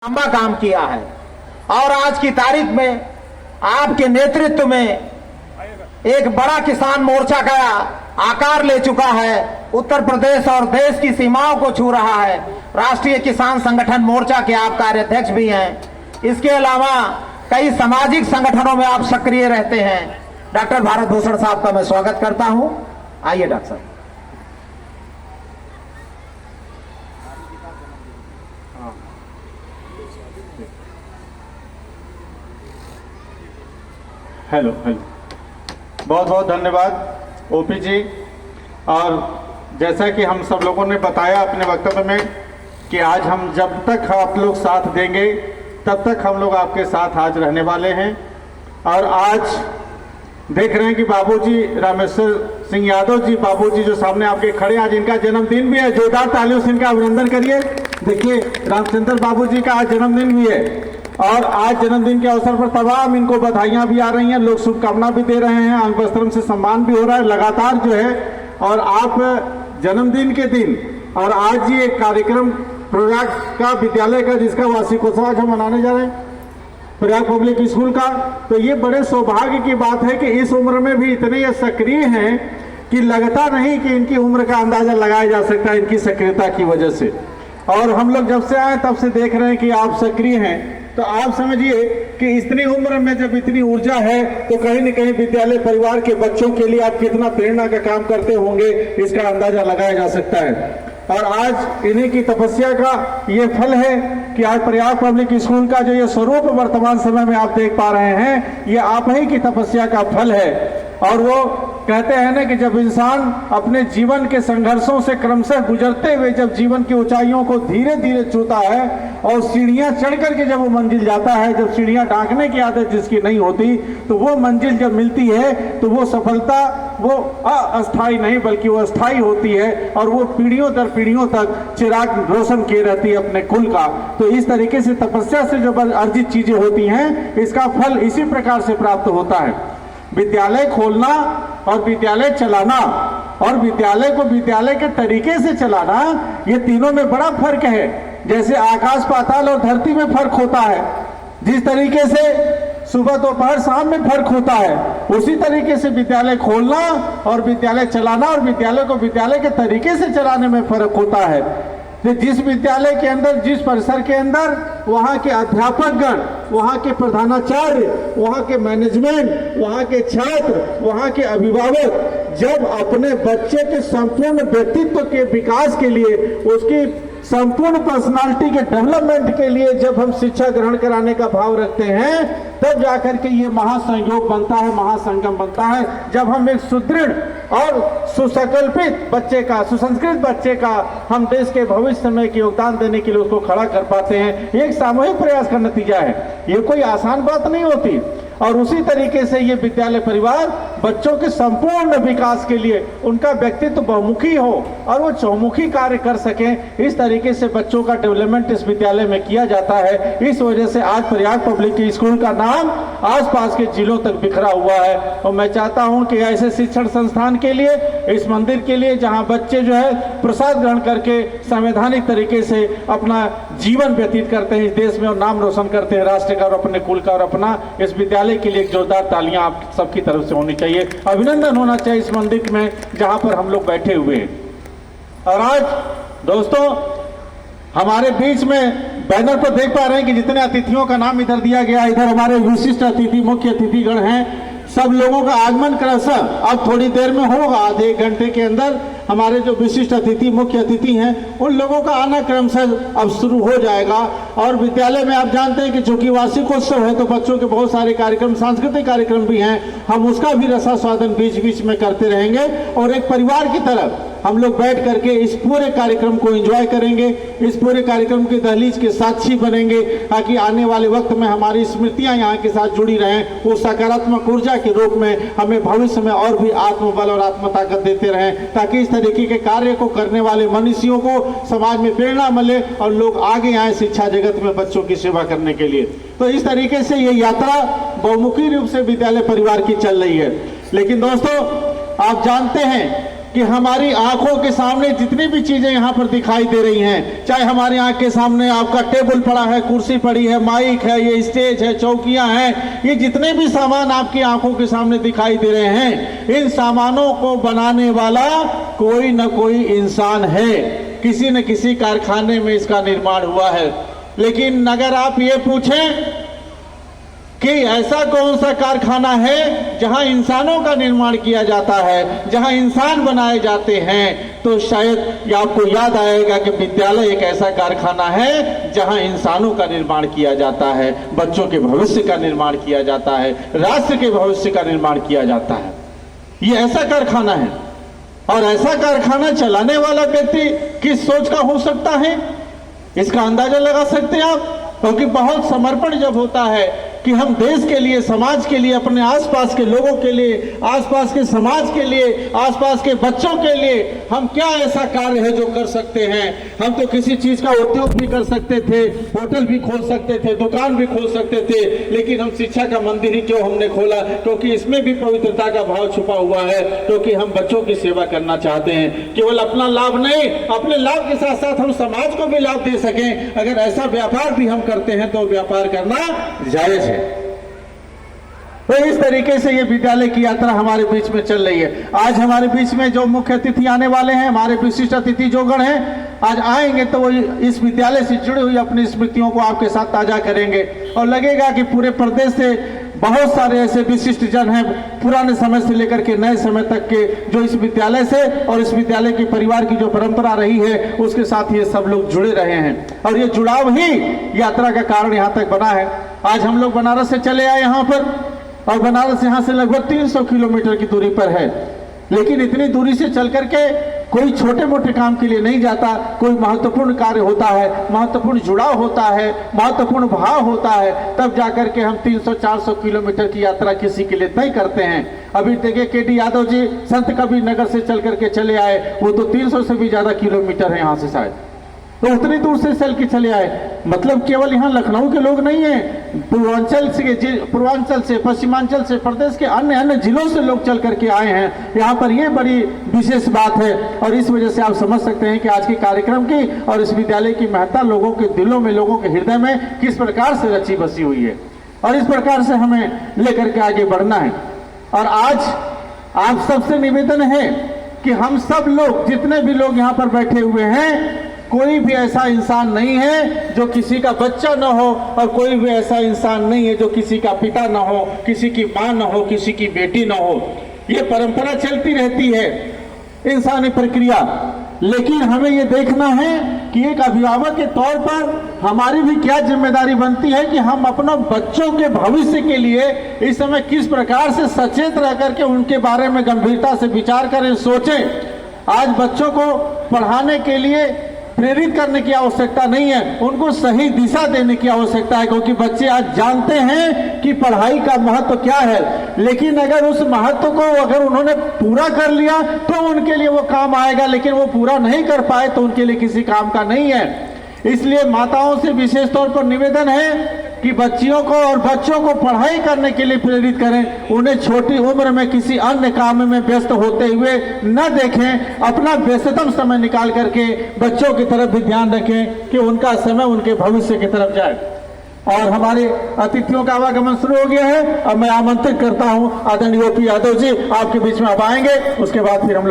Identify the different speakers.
Speaker 1: लंबा काम किया है और आज की तारीख में आपके नेतृत्व में एक बड़ा किसान मोर्चा का आकार ले चुका है। उत्तर प्रदेश और देश की सीमाओं को छू रहा है। राष्ट्रीय किसान संगठन मोर्चा के आप कार्याध्यक्ष भी हैं। इसके अलावा कई सामाजिक संगठनों में आप सक्रिय रहते हैं। डॉक्टर भारत भूषण साहब का मैं स्वागत करता हूं। आइए डॉक्टर साहब।
Speaker 2: हेलो बहुत बहुत धन्यवाद ओपी जी। और जैसा कि हम सब लोगों ने बताया अपने वक्तव्य में कि आज हम जब तक आप लोग साथ देंगे तब तक हम लोग आपके साथ आज रहने वाले हैं। और आज देख रहे हैं कि बाबूजी रामेश्वर सिंह यादव जी, बाबूजी जो सामने आपके खड़े, आज इनका जन्मदिन भी है। जोरदार तालियों से इनका अभिनंदन करिए। देखिए रामचंद्र बाबूजी का आज जन्मदिन भी है और आज जन्मदिन के अवसर पर तमाम इनको बधाइयां भी आ रही हैं, लोग शुभकामना भी दे रहे हैं, अंग वस्त्रम से सम्मान भी हो रहा है लगातार जो है। और आप जन्मदिन के दिन और आज ये कार्यक्रम प्रयाग का विद्यालय का जिसका वार्षिकोत्सव आज हम मनाने जा रहे हैं, प्रयाग पब्लिक स्कूल का, तो ये बड़े सौभाग्य की बात है कि इस उम्र में भी इतने ये सक्रिय हैं कि लगता नहीं कि इनकी उम्र का अंदाजा लगाया जा सकता है इनकी सक्रियता की वजह से। और हम लोग जब से आए तब से देख रहे हैं कि आप सक्रिय हैं, तो आप समझिए कि इतनी उम्र में जब इतनी ऊर्जा है तो कहीं न कहीं विद्यालय परिवार के बच्चों के लिए आप कितना प्रेरणा का काम करते होंगे इसका अंदाजा लगाया जा सकता है। और आज इन्हीं की तपस्या का ये फल है कि आज प्रयाग पब्लिक स्कूल का जो ये स्वरूप वर्तमान समय में आप देख पा रहे हैं, ये आप ही की तपस्या का फल है। और वो कहते हैं ना कि जब इंसान अपने जीवन के संघर्षों से क्रमशः गुजरते हुए जब जीवन की ऊंचाइयों को धीरे धीरे छूता है और सीढ़ियां चढ़ करके जब वो मंजिल जाता है, जब सीढ़ियां ढांकने की आदत जिसकी नहीं होती, तो वो मंजिल जब मिलती है तो वो सफलता वो अस्थायी नहीं बल्कि वो अस्थायी होती है और वो पीढ़ियों दर पीढ़ियों तक चिराग रोशन किए रहती है अपने कुल का। तो इस तरीके से तपस्या से जो अर्जित चीजें होती हैं इसका फल इसी प्रकार से प्राप्त होता है। विद्यालय खोलना और विद्यालय चलाना और विद्यालय को विद्यालय के तरीके से चलाना, ये तीनों में बड़ा फर्क है। जैसे आकाश पाताल और धरती में फर्क होता है, जिस तरीके से सुबह दोपहर शाम में फर्क होता है, उसी तरीके से विद्यालय खोलना और विद्यालय चलाना और विद्यालय को विद्यालय के तरीके से चलाने में फर्क होता है। जिस विद्यालय के अंदर, जिस परिसर के अंदर वहाँ के अध्यापकगण, वहाँ के प्रधानाचार्य, वहाँ के मैनेजमेंट, वहाँ के छात्र, वहाँ के अभिभावक जब अपने बच्चे के संपूर्ण व्यक्तित्व के विकास के लिए, उसकी संपूर्ण पर्सनालिटी के डेवलपमेंट के लिए जब हम शिक्षा ग्रहण कराने का भाव रखते हैं, तब जाकर के ये महासंयोग बनता है, महासंगम बनता है। जब हम एक सुदृढ़ और सुसंकल्पित बच्चे का, सुसंस्कृत बच्चे का हम देश के भविष्य में योगदान देने के लिए उसको खड़ा कर पाते हैं, ये एक सामूहिक प्रयास का नतीजा है। ये कोई आसान बात नहीं होती। और उसी तरीके से ये विद्यालय परिवार बच्चों के संपूर्ण विकास के लिए उनका व्यक्तित्व बहुमुखी हो और वो चौमुखी कार्य कर सकें, इस तरीके से बच्चों का डेवलपमेंट इस विद्यालय में किया जाता है। इस वजह से आज प्रयाग पब्लिक स्कूल का नाम आसपास के जिलों तक बिखरा हुआ है। और मैं चाहता हूं कि ऐसे शिक्षण संस्थान के लिए, इस मंदिर के लिए, जहां बच्चे जो है प्रसाद ग्रहण करके संवैधानिक तरीके से अपना जीवन व्यतीत करते हैं इस देश में और नाम रोशन करते हैं राष्ट्र का और अपने कुल का और अपना, इस विद्यालय के लिए एक जोरदार तालियां आप सबकी तरफ से होनी चाहिए। अभिनंदन होना चाहिए इस मंदिर में जहां पर हम लोग बैठे हुए हैं। और आज दोस्तों हमारे बीच में बैनर पर देख पा रहे हैं कि जितने अतिथियों का नाम इधर दिया गया है, इधर हमारे विशिष्ट अतिथि, मुख्य अतिथिगण हैं। सब लोगों का आगमन क्रमशः अब थोड़ी देर में होगा, आधे एक घंटे के अंदर हमारे जो विशिष्ट अतिथि, मुख्य अतिथि हैं, उन लोगों का आना क्रमशः अब शुरू हो जाएगा। और विद्यालय में आप जानते हैं कि चूंकि वार्षिकोत्सव है तो बच्चों के बहुत सारे कार्यक्रम, सांस्कृतिक कार्यक्रम भी हैं, हम उसका भी रसास्वादन बीच बीच में करते रहेंगे। और एक परिवार की तरफ हम लोग बैठ करके इस पूरे कार्यक्रम को एंजॉय करेंगे, इस पूरे कार्यक्रम के दहलीज के साक्षी बनेंगे, ताकि आने वाले वक्त में हमारी स्मृतियां यहाँ के साथ जुड़ी रहें, वो सकारात्मक ऊर्जा के रूप में हमें भविष्य में और भी आत्मबल और आत्म ताकत देते रहें, ताकि इस तरीके के कार्य को करने वाले मनुष्यों को समाज में प्रेरणा मिले और लोग आगे आए शिक्षा जगत में बच्चों की सेवा करने के लिए। तो इस तरीके से ये यात्रा बहुमुखी रूप से विद्यालय परिवार की चल रही है। लेकिन दोस्तों आप जानते हैं कि हमारी आंखों के सामने जितनी भी चीजें यहाँ पर दिखाई दे रही हैं, चाहे हमारी आंख के सामने आपका टेबल पड़ा है, कुर्सी पड़ी है, माइक है, ये स्टेज है, चौकियां हैं, ये जितने भी सामान आपकी आंखों के सामने दिखाई दे रहे हैं, इन सामानों को बनाने वाला कोई न कोई इंसान है, किसी न किसी कारखाने में इसका निर्माण हुआ है। लेकिन अगर आप ये पूछें कि ऐसा कौन सा कारखाना है जहां इंसानों का निर्माण किया जाता है, जहां इंसान बनाए जाते हैं, तो शायद आपको याद आएगा कि विद्यालय एक ऐसा कारखाना है जहां इंसानों का निर्माण किया जाता है, बच्चों के भविष्य का निर्माण किया जाता है, राष्ट्र के भविष्य का निर्माण किया जाता है। ये ऐसा कारखाना है, और ऐसा कारखाना चलाने वाला व्यक्ति किस सोच का हो सकता है, इसका अंदाजा लगा सकते हैं आप। क्योंकि बहुत समर्पण जब होता है कि हम देश के लिए, समाज के लिए, अपने आसपास के लोगों के लिए, आसपास के समाज के लिए, आसपास के बच्चों के लिए हम क्या ऐसा कार्य है जो कर सकते हैं। हम तो किसी चीज का उद्योग भी कर सकते थे, होटल भी खोल सकते थे, दुकान भी खोल सकते थे, लेकिन हम शिक्षा का मंदिर ही क्यों हमने खोला? क्योंकि इसमें भी पवित्रता का भाव छुपा हुआ है, क्योंकि हम बच्चों की सेवा करना चाहते हैं। केवल अपना लाभ नहीं, अपने लाभ के साथ साथ हम समाज को भी लाभ दे सकें। अगर ऐसा व्यापार भी हम करते हैं तो व्यापार करना जायज है। तो इस तरीके से ये विद्यालय की यात्रा हमारे बीच में चल रही है। आज हमारे बीच में जो मुख्य अतिथि आने वाले हैं, हमारे विशिष्ट अतिथि जो गण हैं, आज आएंगे तो वो इस विद्यालय से जुड़ी हुई अपनी स्मृतियों को आपके साथ ताजा करेंगे, और लगेगा कि पूरे प्रदेश से बहुत सारे ऐसे विशिष्ट जन हैं, पुराने समय से लेकर के नए समय तक के, जो इस विद्यालय से और इस विद्यालय के परिवार की जो परंपरा रही है उसके साथ ये सब लोग जुड़े रहे हैं, और ये जुड़ाव ही यात्रा का कारण यहाँ तक बना है। आज हम लोग बनारस से चले आए यहाँ पर, और बनारस यहाँ से लगभग 300 किलोमीटर की दूरी पर है। लेकिन इतनी दूरी से चल करके कोई छोटे मोटे काम के लिए नहीं जाता, कोई महत्वपूर्ण कार्य होता है, महत्वपूर्ण जुड़ाव होता है, महत्वपूर्ण भाव होता है, तब जाकर के हम 300-400 किलोमीटर की यात्रा किसी के लिए तय करते हैं। अभी देखिए केडी यादव जी संत कबीर नगर से चल करके चले आए, वो तो 300 से भी ज्यादा किलोमीटर है यहाँ से, शायद तो उतनी दूर से चल के चले आए। मतलब केवल यहाँ लखनऊ के लोग नहीं हैं, पूर्वांचल से, पश्चिमांचल से, प्रदेश के अन्य अन्य जिलों से लोग चल करके आए हैं यहाँ पर। ये बड़ी विशेष बात है, और इस वजह से आप समझ सकते हैं कि आज के कार्यक्रम की और इस विद्यालय की महत्ता लोगों के दिलों में, लोगों के हृदय में किस प्रकार से रची बसी हुई है, और इस प्रकार से हमें लेकर के आगे बढ़ना है। और आज आप सबसे निवेदन है कि हम सब लोग, जितने भी लोग यहाँ पर बैठे हुए हैं, कोई भी ऐसा इंसान नहीं है जो किसी का बच्चा न हो, और कोई भी ऐसा इंसान नहीं है जो किसी का पिता न हो, किसी की मां न हो, किसी की बेटी न हो। ये परंपरा चलती रहती है, इंसानी प्रक्रिया। लेकिन हमें ये देखना है कि एक अभिभावक के तौर पर हमारी भी क्या जिम्मेदारी बनती है कि हम अपने बच्चों के भविष्य के लिए इस समय किस प्रकार से सचेत रह करके उनके बारे में गंभीरता से विचार करें, सोचें। आज बच्चों को पढ़ाने के लिए प्रेरित करने की आवश्यकता नहीं है, उनको सही दिशा देने की आवश्यकता है, क्योंकि बच्चे आज जानते हैं कि पढ़ाई का महत्व क्या है। लेकिन अगर उस महत्व को अगर उन्होंने पूरा कर लिया तो उनके लिए वो काम आएगा, लेकिन वो पूरा नहीं कर पाए तो उनके लिए किसी काम का नहीं है। इसलिए माताओं से विशेष तौर पर निवेदन है कि बच्चियों को और बच्चों को पढ़ाई करने के लिए प्रेरित करें, उन्हें छोटी उम्र में किसी अन्य काम में व्यस्त होते हुए न देखें, अपना व्यस्ततम समय निकाल करके बच्चों की तरफ भी ध्यान रखें कि उनका समय उनके भविष्य की तरफ जाए। और हमारे अतिथियों का आवागमन शुरू हो गया है। अब मैं आमंत्रित करता हूं आदरणीय ओपी यादव जी, आपके बीच में अब आएंगे, उसके बाद फिर हम